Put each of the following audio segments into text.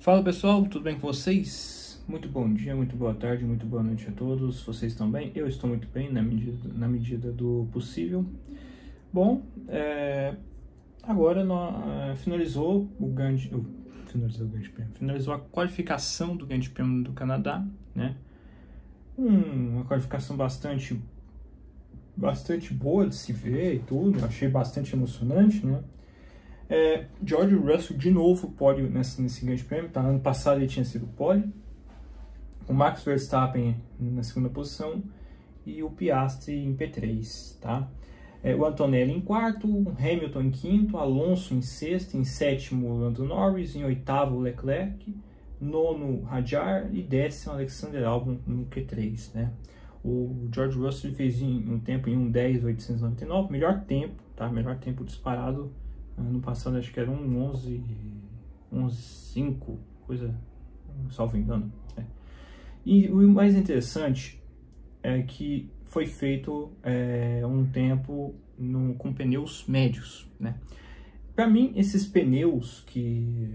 Fala pessoal, tudo bem com vocês? Muito bom dia, muito boa tarde, muito boa noite a todos. Vocês estão bem? Eu estou muito bem na medida do possível. Bom, agora finalizou o Grande Prêmio, finalizou a qualificação do Grande Prêmio do Canadá, né? Uma qualificação bastante boa de se ver e tudo, achei bastante emocionante, né? George Russell de novo pódio nesse Grande Prêmio, tá? Ano passado ele tinha sido pódio, o Max Verstappen na segunda posição e o Piastri em P3, tá? O Antonelli em quarto, o Hamilton em quinto, Alonso em sexto, em sétimo o Lando Norris, em oitavo o Leclerc, nono Hadjar e décimo Alexander Albon no Q3, né? O George Russell fez um tempo em 1:10.899, melhor tempo, tá? Melhor tempo disparado. Ano passado acho que era 11:05, coisa, salvo engano, né? E o mais interessante é que foi feito um tempo com pneus médios, né? Para mim, esses pneus, que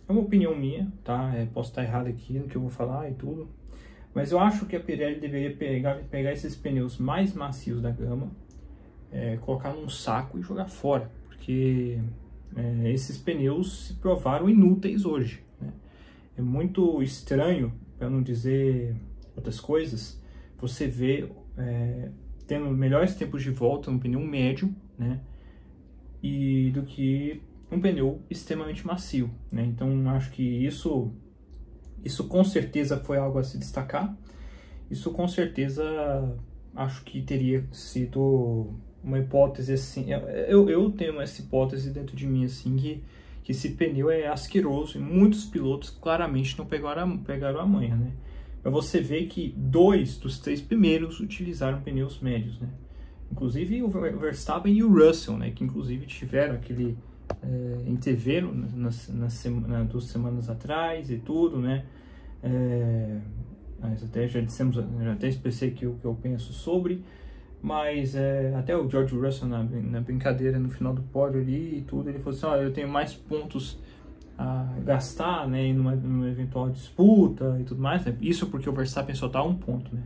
é uma opinião minha, tá? Posso estar errado aqui no que eu vou falar e tudo, mas eu acho que a Pirelli deveria pegar esses pneus mais macios da gama, colocar num saco e jogar fora, porque esses pneus se provaram inúteis hoje, né? É muito estranho, para não dizer outras coisas, você vê tendo melhores tempos de volta no pneu médio, né? E do que um pneu extremamente macio, né? Então acho que isso com certeza foi algo a se destacar. Isso com certeza acho que teria sido uma hipótese assim. Eu tenho essa hipótese dentro de mim assim, que esse pneu é asqueroso e muitos pilotos claramente não pegaram a manha, né? Mas você vê que 2 dos 3 primeiros utilizaram pneus médios, né? Inclusive o Verstappen e o Russell, né? Que inclusive tiveram aquele entreveiro nas 2 semanas atrás e tudo, né? Mas até já até expressei que o que eu penso sobre, mas até o George Russell na brincadeira no final do pódio ali e tudo, ele falou assim: eu tenho mais pontos a gastar, né, numa eventual disputa e tudo mais, né? Isso porque o Verstappen só tá 1 ponto, né,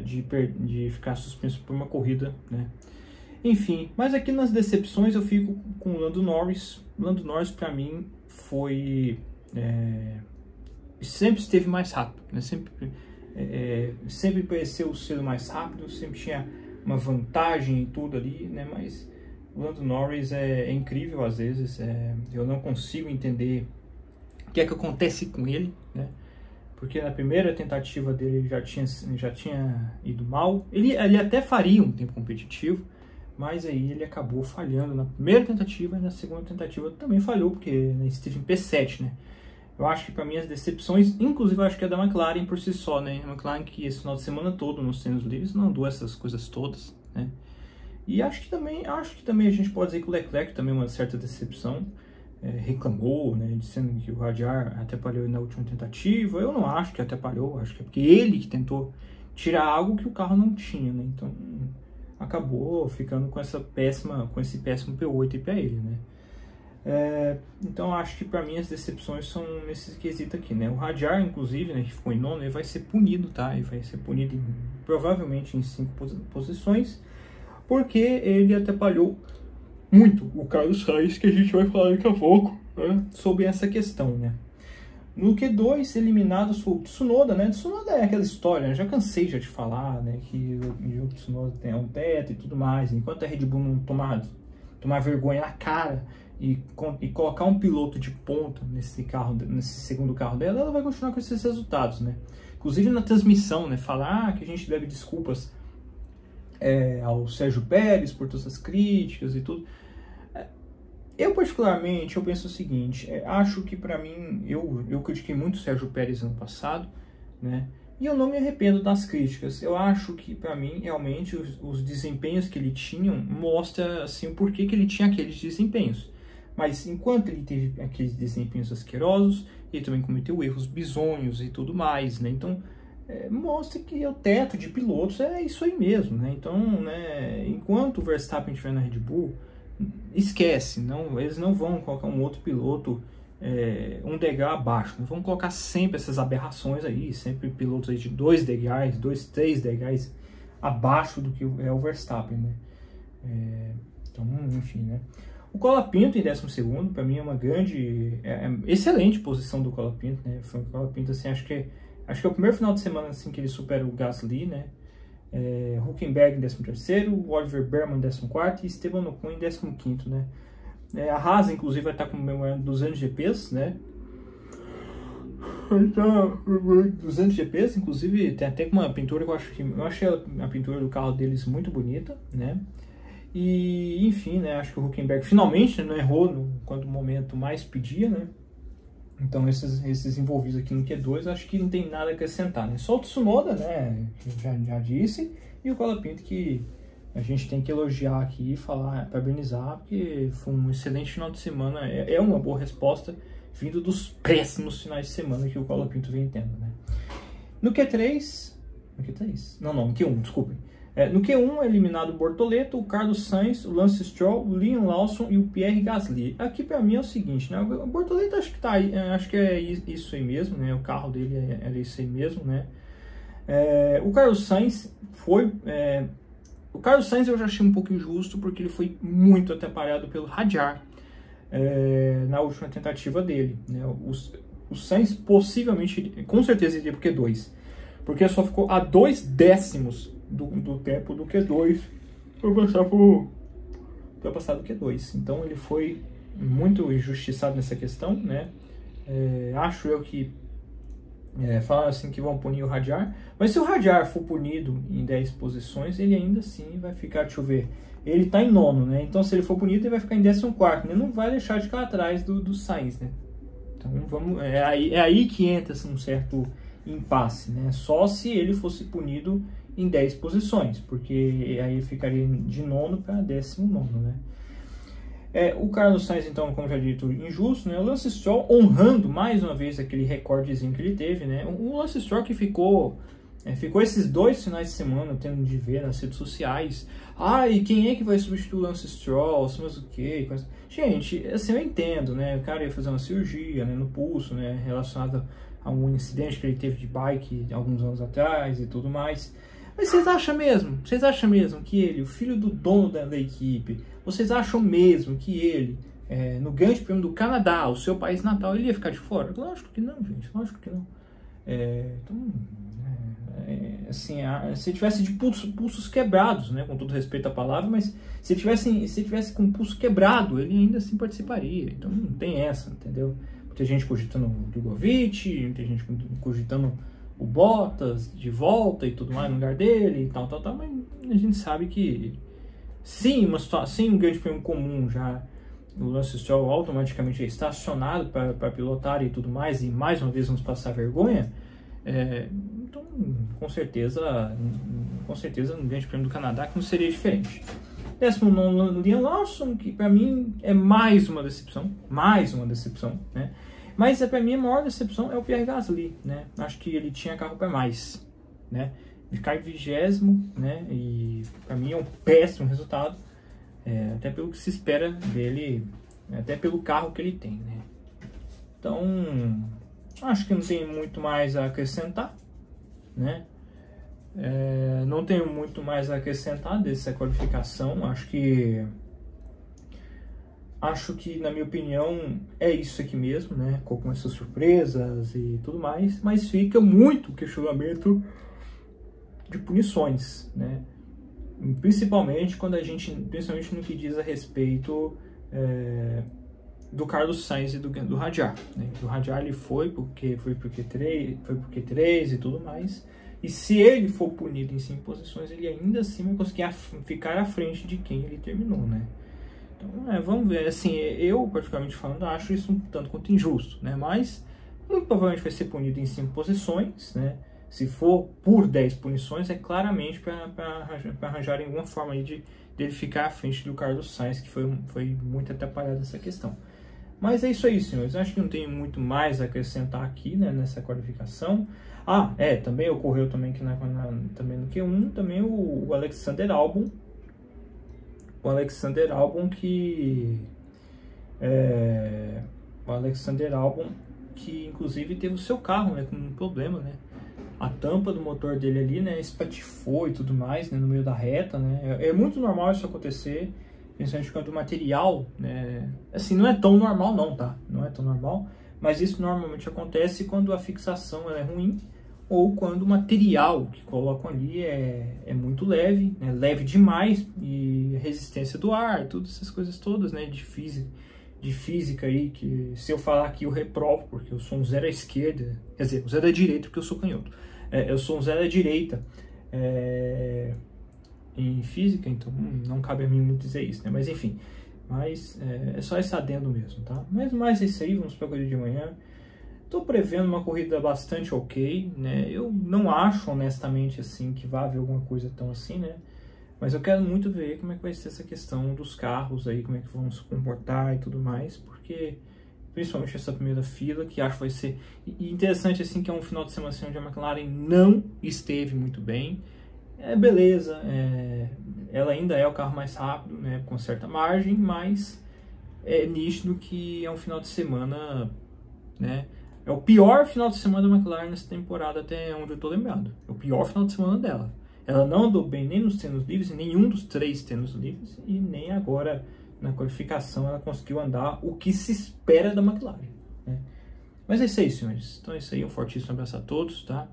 de ficar suspenso por uma corrida, né? Enfim, mas aqui nas decepções eu fico com o Lando Norris. Lando Norris para mim foi sempre esteve mais rápido, né? Sempre pareceu ser o mais rápido, sempre tinha uma vantagem e tudo ali, né? Mas o Lando Norris é incrível às vezes, eu não consigo entender o que é que acontece com ele, né? Porque na primeira tentativa dele já tinha ido mal, ele até faria um tempo competitivo, mas aí ele acabou falhando na primeira tentativa e na segunda tentativa também falhou, porque esteve em P7, né? Eu acho que para mim as decepções, inclusive eu acho que é da McLaren por si só, né? A McLaren que esse final de semana todo nos treinos livres não andou essas coisas todas, né? E acho que também a gente pode dizer que o Leclerc também é uma certa decepção, reclamou, né? Dizendo que o Hadjar atrapalhou na última tentativa. Eu não acho que atrapalhou, acho que é porque ele que tentou tirar algo que o carro não tinha, né? Então acabou ficando com esse péssimo P8 para ele, né? Então acho que para mim as decepções são nesse quesito aqui, né? O Hadjar, inclusive, né, que ficou em nono, ele vai ser punido, tá? Ele vai ser punido provavelmente em 5 posições, porque ele atrapalhou muito o Carlos Sainz, que a gente vai falar daqui a pouco, né, sobre essa questão, né? No Q2, eliminados foi o Tsunoda, né? Tsunoda é aquela história, né? Já cansei de falar, né, que o Tsunoda tem um teto e tudo mais. Enquanto a Red Bull não tomar vergonha na cara e colocar um piloto de ponta nesse segundo carro dela, ela vai continuar com esses resultados, né? Inclusive na transmissão, né, falar que a gente deve desculpas ao Sérgio Pérez por todas as críticas e tudo. Eu particularmente, eu penso o seguinte, acho que para mim, eu critiquei muito o Sérgio Pérez ano passado, né? E eu não me arrependo das críticas. Eu acho que para mim, realmente, os desempenhos que ele tinha mostra assim o porquê que ele tinha aqueles desempenhos. Mas enquanto ele teve aqueles desempenhos asquerosos, ele também cometeu erros bizonhos e tudo mais, né? Então mostra que o teto de pilotos é isso aí mesmo, né? Então, né, enquanto o Verstappen estiver na Red Bull, esquece, eles não vão colocar um outro piloto um degrau abaixo. Né? Vamos colocar sempre essas aberrações aí, sempre pilotos aí de 2 degraus, 2, 3 degraus abaixo do que é o Verstappen, né? Então, enfim, né? O Colapinto em 12º, para mim é uma grande, excelente posição do Colapinto, né? Foi o Colapinto, assim, acho que é o primeiro final de semana assim que ele supera o Gasly, né? Hülkenberg em 13º, Oliver Berman em 14º e Esteban Ocon em 15º, né? A Haas, inclusive, vai estar comemorando 200 GPs, né? Então, 200 GPs, inclusive, tem até uma pintura que eu achei a pintura do carro deles muito bonita, né? E, enfim, né? Acho que o Hülkenberg finalmente não errou quando o momento mais pedia, né? Então, esses envolvidos aqui no Q2, acho que não tem nada a acrescentar, né? Só o Tsunoda, né? Já disse, e o Colapinto que a gente tem que elogiar aqui, falar, parabenizar, porque foi um excelente final de semana, é uma boa resposta, vindo dos péssimos finais de semana que o Colapinto vem tendo, né? No Q3, no Q1, desculpem. No Q1 é eliminado o Bortoleto, o Carlos Sainz, o Lance Stroll, o Liam Lawson e o Pierre Gasly. Aqui para mim é o seguinte, né? O Bortoleto acho que tá aí, acho que é isso aí mesmo, né? O carro dele era isso aí mesmo, né? O Carlos Sainz o Carlos Sainz eu já achei um pouco injusto porque ele foi muito atrapalhado pelo Hadjar na última tentativa dele, né? O Sainz possivelmente, com certeza iria pro Q2, porque só ficou a 2 décimos do tempo do Q2 para passar do Q2. Então ele foi muito injustiçado nessa questão, né? Acho eu que falaram assim que vão punir o Hadjar, mas se o Hadjar for punido em 10 posições, ele ainda assim vai ficar, deixa eu ver, ele tá em 9º, né? Então se ele for punido, ele vai ficar em 14º, né? Não vai deixar de ficar atrás do Sainz, né? Então é aí que entra assim, um certo impasse, né? Só se ele fosse punido em 10 posições, porque aí ficaria de 9º para 19º, né? O Carlos Sainz, então, como já dito, injusto, né? O Lance Stroll honrando mais uma vez aquele recordezinho que ele teve, né? O Lance Stroll que ficou esses 2 finais de semana tendo de ver nas redes sociais. E quem é que vai substituir o Lance Stroll? Mas o quê? Gente, assim, eu entendo, né? O cara ia fazer uma cirurgia, né, no pulso, né? Relacionado a um incidente que ele teve de bike alguns anos atrás e tudo mais. Mas vocês acham mesmo que ele, o filho do dono da equipe, vocês acham mesmo que ele, no Grande Prêmio do Canadá, o seu país natal, ele ia ficar de fora? Lógico que não, gente, lógico que não. Assim, se tivesse de pulsos quebrados, né, com todo respeito à palavra, mas se tivesse com o pulso quebrado, ele ainda assim participaria. Então não tem essa, entendeu? Muita gente cogitando o Drogovic, muita gente cogitando o Bottas de volta e tudo mais no lugar dele e tal, mas a gente sabe que sim, um grande prêmio comum já o Lance Stroll automaticamente é estacionado para pilotar e tudo mais, e mais uma vez vamos passar vergonha, então com certeza no grande prêmio do Canadá que não seria diferente. 19º Liam Lawson, que para mim é mais uma decepção, né? Mas para mim a maior decepção é o Pierre Gasly, né? Acho que ele tinha carro para mais, né? Ficar em 20º, né? E para mim é um péssimo resultado, até pelo que se espera dele, até pelo carro que ele tem, né? Então acho que não tem muito mais a acrescentar, né? Não tenho muito mais a acrescentar dessa qualificação. Acho que, na minha opinião, é isso aqui mesmo, né? Com essas surpresas e tudo mais, mas fica muito questionamento de punições, né? Principalmente no que diz a respeito do Carlos Sainz e do Hadjar, né? Do Hadjar ele foi pro Q3 e tudo mais, e se ele for punido em 5 posições, ele ainda assim vai conseguir ficar à frente de quem ele terminou, né? Então, vamos ver, assim, eu, particularmente falando, acho isso um tanto quanto injusto, né? Mas, muito provavelmente vai ser punido em 5 posições, né? Se for por 10 punições, é claramente para arranjarem alguma forma aí de ele ficar à frente do Carlos Sainz, que foi muito atrapalhado nessa questão. Mas é isso aí, senhores. Acho que não tem muito mais a acrescentar aqui, né, nessa qualificação. Também ocorreu também que também no Q1, também o Alexander Albon. O Alexander Albon que O Alexander Albon, que inclusive teve o seu carro, né, com um problema, né? A tampa do motor dele ali, né, espatifou e tudo mais, né, no meio da reta, né? É muito normal isso acontecer, principalmente quando o material, né, assim, não é tão normal não, tá? Não é tão normal, mas isso normalmente acontece quando a fixação ela é ruim ou quando o material que colocam ali é muito leve, né, leve demais, e resistência do ar, todas essas coisas todas, né, de física aí, que se eu falar aqui eu reprovo, porque eu sou um zero à esquerda, quer dizer, um zero à direita porque eu sou canhoto. Eu sou um zero à direita em física, então não cabe a mim muito dizer isso, né? Mas enfim, é só esse adendo mesmo, tá? Mas é isso aí, vamos para a corrida de manhã. Estou prevendo uma corrida bastante ok, né? Eu não acho, honestamente, assim, que vai haver alguma coisa tão assim, né? Mas eu quero muito ver como é que vai ser essa questão dos carros aí, como é que vão se comportar e tudo mais, porque principalmente essa primeira fila, que acho que vai ser... E interessante, assim, que é um final de semana assim, onde a McLaren não esteve muito bem. Beleza, ela ainda é o carro mais rápido, né, com certa margem, mas é nítido que é um final de semana, né, é o pior final de semana da McLaren nessa temporada, até onde eu tô lembrado. É o pior final de semana dela. Ela não andou bem nem nos treinos livres, em nenhum dos 3 treinos livres, e nem agora na qualificação ela conseguiu andar o que se espera da McLaren, né? Mas é isso aí, senhores. Então é isso aí, um fortíssimo abraço a todos, tá?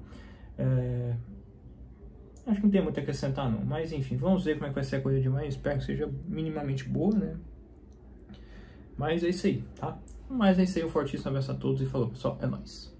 Acho que não tem muito a acrescentar não, mas enfim, vamos ver como é que vai ser a corrida de manhã. Espero que seja minimamente boa, né? Mas é isso aí, tá? Mas é isso aí, um fortíssimo abraço a todos e falou, pessoal, é nóis.